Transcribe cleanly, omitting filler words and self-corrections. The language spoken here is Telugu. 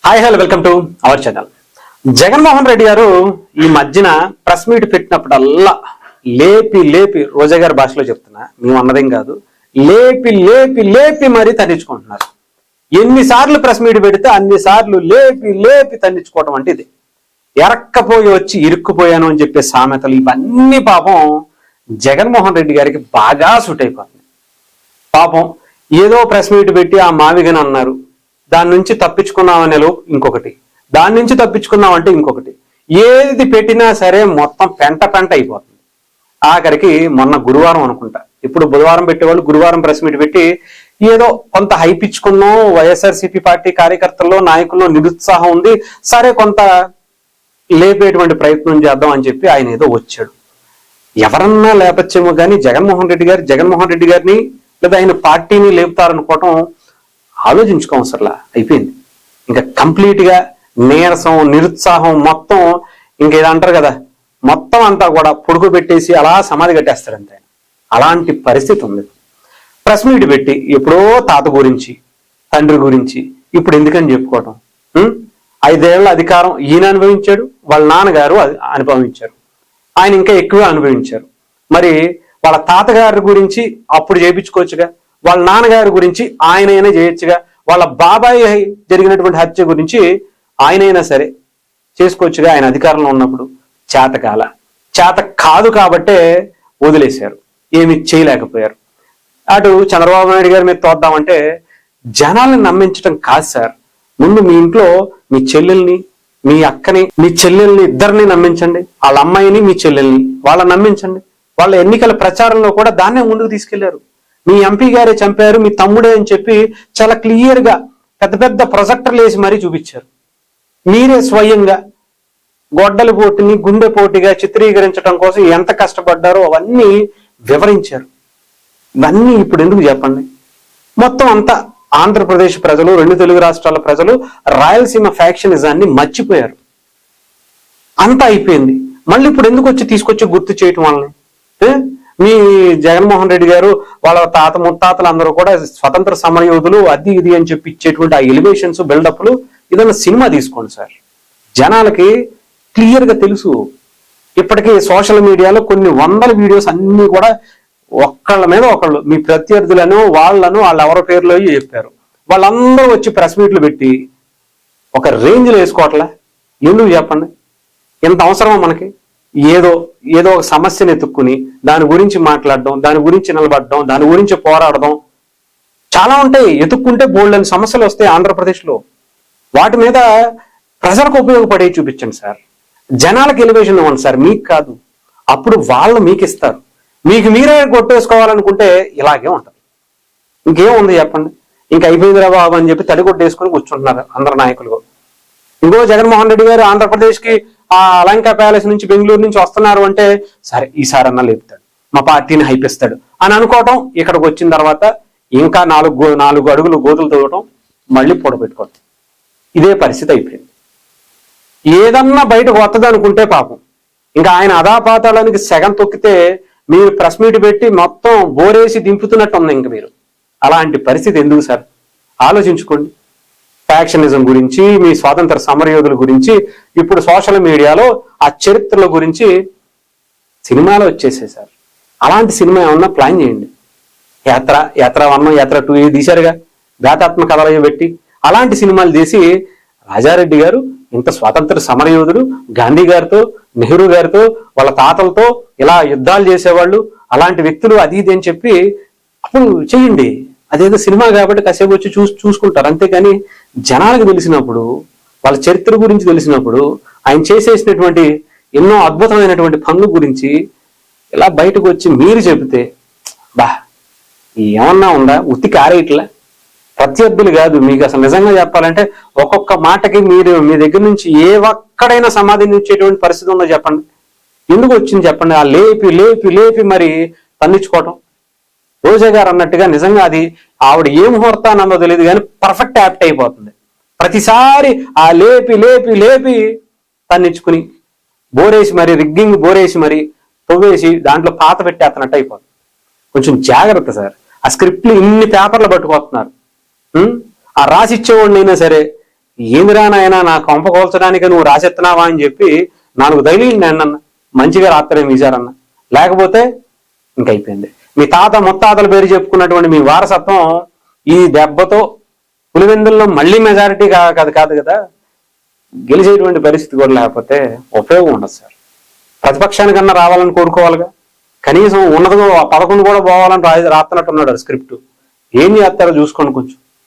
Hi hello welcome to our channel. Jaganmohan Reddy గారు ఈ మధ్యన ప్రెస్ మీట్ పెట్టినప్పుడల్లా లేపి లేపి రోజా గారి భాషలో చెప్తున్నా, మేము అన్నదేం కాదు, లేపి లేపి లేపి మరీ తన్నించుకుంటున్నారు. ఎన్నిసార్లు ప్రెస్ మీట్ పెడితే అన్నిసార్లు లేపి లేపి తన్నించుకోవటం అంటే ఇది. ఎరక్కపోయి వచ్చి ఇరుక్కుపోయాను అని చెప్పే సామెతలు ఇవన్నీ పాపం జగన్మోహన్ రెడ్డి గారికి బాగా సూట్ అయిపోతుంది. పాపం ఏదో ప్రెస్ మీట్ పెట్టి ఆ మావిగని అన్నారు, దాని నుంచి తప్పించుకున్నామనే లోపు ఇంకొకటి, దాని నుంచి తప్పించుకున్నామంటే ఇంకొకటి, ఏది పెట్టినా సరే మొత్తం పెంట పెంట అయిపోతుంది. ఆఖరికి మొన్న గురువారం అనుకుంటా, ఇప్పుడు బుధవారం పెట్టేవాళ్ళు గురువారం ప్రెస్ మీట్ పెట్టి ఏదో కొంత హైప్ ఇచ్చుకున్నాం, వైఎస్ఆర్సీపీ పార్టీ కార్యకర్తల్లో నాయకుల్లో నిరుత్సాహం ఉంది, సరే కొంత లేపేటువంటి ప్రయత్నం చేద్దాం అని చెప్పి ఆయన ఏదో వచ్చాడు. ఎవరన్నా లేపచ్చేమో కానీ జగన్మోహన్ రెడ్డి గారిని లేదా ఆయన పార్టీని లేపుతారనుకోవటం ఆలోచించుకోవసరలా, అయిపోయింది. ఇంకా కంప్లీట్ గా నీరసం నిరుత్సాహం మొత్తం ఇంక ఏదంటారు కదా, మొత్తం అంతా కూడా పొడుగు పెట్టేసి అలా సమాధి కట్టేస్తారంతే. అలాంటి పరిస్థితి ఉంది. ప్రెస్ మీట్ పెట్టి ఎప్పుడో తాత గురించి తండ్రి గురించి ఇప్పుడు ఎందుకని చెప్పుకోవటం. 5 ఏళ్ల అధికారం ఈయన అనుభవించాడు, వాళ్ళ నాన్నగారు అనుభవించారు, ఆయన ఇంకా ఎక్కువ అనుభవించారు. మరి వాళ్ళ తాతగారి గురించి అప్పుడు చేయించుకోవచ్చుగా, వాళ్ళ నాన్నగారి గురించి ఆయనైనా చేయొచ్చుగా, వాళ్ళ బాబాయ్ జరిగినటువంటి హత్య గురించి ఆయనైనా సరే చేసుకోవచ్చుగా. ఆయన అధికారంలో ఉన్నప్పుడు చేత కాదు కాబట్టే వదిలేశారు, ఏమి చేయలేకపోయారు. అటు చంద్రబాబు నాయుడు గారి మీద తోద్దామంటే జనాల్ని నమ్మించడం కాదు సార్. ముందు మీ ఇంట్లో మీ చెల్లెల్ని, మీ అక్కని, మీ చెల్లెల్ని ఇద్దరిని నమ్మించండి, వాళ్ళ అమ్మాయిని మీ చెల్లెల్ని వాళ్ళని నమ్మించండి. వాళ్ళ ఎన్నికల ప్రచారంలో కూడా దాన్నే ముందుకు తీసుకెళ్లారు. మీ ఎంపీ గారే చంపారు, మీ తమ్ముడే అని చెప్పి చాలా క్లియర్ గా పెద్ద పెద్ద ప్రొజెక్టర్లు వేసి మరీ చూపించారు. మీరే స్వయంగా గొడ్డలి పోటీని గుండె పోటీగా చిత్రీకరించడం కోసం ఎంత కష్టపడ్డారో అవన్నీ వివరించారు. ఇవన్నీ ఇప్పుడు ఎందుకు చెప్పండి. మొత్తం అంతా ఆంధ్రప్రదేశ్ ప్రజలు, 2 తెలుగు రాష్ట్రాల ప్రజలు రాయలసీమ ఫ్యాక్షనిజాన్ని మర్చిపోయారు. అంతా అయిపోయింది. మళ్ళీ ఇప్పుడు ఎందుకు వచ్చి తీసుకొచ్చి గుర్తు చేయటం వాళ్ళని. మీ జగన్మోహన్ రెడ్డి గారు వాళ్ళ తాత ముత్తాతలు అందరూ కూడా స్వతంత్ర సమరయోధులు, అది ఇది అని చెప్పి ఇచ్చేటువంటి ఆ ఎలివేషన్స్ బిల్డప్లు, ఏదైనా సినిమా తీసుకోండి సార్. జనాలకి క్లియర్ గా తెలుసు. ఇప్పటికీ సోషల్ మీడియాలో కొన్ని వందల వీడియోస్ అన్ని కూడా ఒక్కళ్ళ మీద ఒకళ్ళు, మీ ప్రత్యర్థులను వాళ్ళను వాళ్ళు ఎవరి పేర్లో చెప్పారు. వాళ్ళందరూ వచ్చి ప్రెస్ మీట్లు పెట్టి ఒక రేంజ్లో వేసుకోవట్లే. ఎందుకు చెప్పండి. ఎంత అవసరమా మనకి? ఏదో ఒక సమస్యను ఎత్తుక్కుని దాని గురించి మాట్లాడడం, దాని గురించి నిలబడడం, దాని గురించి పోరాడడం చాలా ఉంటాయి. ఎత్తుక్కుంటే బోల్డని సమస్యలు వస్తాయి ఆంధ్రప్రదేశ్లో. వాటి మీద ప్రజలకు ఉపయోగపడే చూపించండి సార్. జనాలకు ఎలివేషన్ ఇవ్వండి సార్, మీకు కాదు. అప్పుడు వాళ్ళు మీకు ఇస్తారు. మీకు మీరే కొట్టేసుకోవాలనుకుంటే ఇలాగే ఉంటుంది. ఇంకేముంది చెప్పండి. ఇంక అయిపోయిందిరా బాబు అని చెప్పి తడి కొట్టేసుకుని కూర్చుంటున్నారు అందరు నాయకులు. ఇంకో జగన్మోహన్ రెడ్డి గారు ఆంధ్రప్రదేశ్కి ఆ అలంకా ప్యాలెస్ నుంచి బెంగళూరు నుంచి వస్తున్నారు అంటే సరే ఈసారన్నా లేపుతాడు, మా పార్టీని హైపిస్తాడు అని అనుకోవటం. ఇక్కడికి వచ్చిన తర్వాత ఇంకా 4 అడుగులు గోతులు తవ్వటం, మళ్ళీ పొడబెట్టుకోవటం. ఇదే పరిస్థితి అయిపోయింది. ఏదన్నా బయటకు వస్తుంది అనుకుంటే పాపం ఇంకా ఆయన అధాపాతాళానికి సెగం తొక్కితే మీరు ప్రెస్ మీట్ పెట్టి మొత్తం బోరేసి దింపుతున్నట్టు ఉంది. ఇంక మీరు అలాంటి పరిస్థితి ఎందుకు సార్? ఆలోచించుకోండి. ఫ్యాక్షనిజం గురించి, మీ స్వాతంత్ర సమరయోధుల గురించి, ఇప్పుడు సోషల్ మీడియాలో ఆ చరిత్రల గురించి సినిమాలు వచ్చేసాయి సార్. అలాంటి సినిమా ఏమన్నా ప్లాన్ చేయండి. యాత్ర 1, యాత్ర 2 తీశారుగా, గాతాత్మక కథలు పెట్టి అలాంటి సినిమాలు తీసి రాజారెడ్డి గారు ఇంత స్వాతంత్ర సమరయోధుడు, గాంధీ గారితో, నెహ్రూ గారితో, వాళ్ళ తాతలతో ఇలా యుద్ధాలు చేసేవాళ్ళు, అలాంటి వ్యక్తులు అది ఇది అని చెప్పి అప్పుడు చెయ్యండి. అదేదో సినిమా కాబట్టి కాసేపు వచ్చి చూసుకుంటారు. అంతేకాని జనాలకు తెలిసినప్పుడు, వాళ్ళ చరిత్ర గురించి తెలిసినప్పుడు, ఆయన చేసేసినటువంటి ఎన్నో అద్భుతమైనటువంటి పనుల గురించి ఇలా బయటకు వచ్చి మీరు చెబితే ఏమన్నా ఉందా? ఉత్తి కారేట్లా. ప్రత్యర్థులు కాదు, మీకు అసలు నిజంగా చెప్పాలంటే ఒక్కొక్క మాటకి మీరు మీ దగ్గర నుంచి ఏ ఒక్కడైనా సమాధానం ఇచ్చేటువంటి పరిస్థితి ఉందో చెప్పండి. ఎందుకు వచ్చింది చెప్పండి. ఆ లేపి లేపి లేపి మరి తన్నించుకోవటం. రోజా గారు అన్నట్టుగా నిజంగా అది ఆవిడ ఏ ముహూర్తాన్ని అన్నదో తెలియదు కానీ పర్ఫెక్ట్ యాప్ట్ అయిపోతుంది. ప్రతిసారి ఆ లేపి లేపి లేపి తన్నించుకుని బోరేసి మరి రిగ్గింగ్ బోరేసి మరి తవ్వేసి దాంట్లో పాత పెట్టేస్తున్నట్టు అయిపోతుంది. కొంచెం జాగ్రత్త సార్. ఆ స్క్రిప్ట్లు ఇన్ని పేపర్లు పట్టుకొస్తున్నారు. ఆ రాసిచ్చేవాడినైనా సరే ఏందిరా నాయనా నా కొంప కోల్చడానికి నువ్వు రాసెత్తున్నావా అని చెప్పి 4 తగిలిండి అన్న మంచిగా రాత్రేమి ఈసారన్న. లేకపోతే ఇంకైపోయింది. మీ తాత ముత్తాతల పేరు చెప్పుకున్నటువంటి మీ వారసత్వం ఈ దెబ్బతో పులివెందుల్లో మళ్ళీ మెజారిటీ కాదు కదా, గెలిచేటువంటి పరిస్థితి కూడా లేకపోతే ఉపయోగం ఉండదు సార్. ప్రతిపక్షానికన్నా రావాలని కోరుకోవాలిగా, కనీసం ఉన్నది 11 కూడా పోవాలని రాస్తున్నట్టున్నాడు స్క్రిప్ట్. ఏం చేస్తారో చూసుకోండి కొంచెం.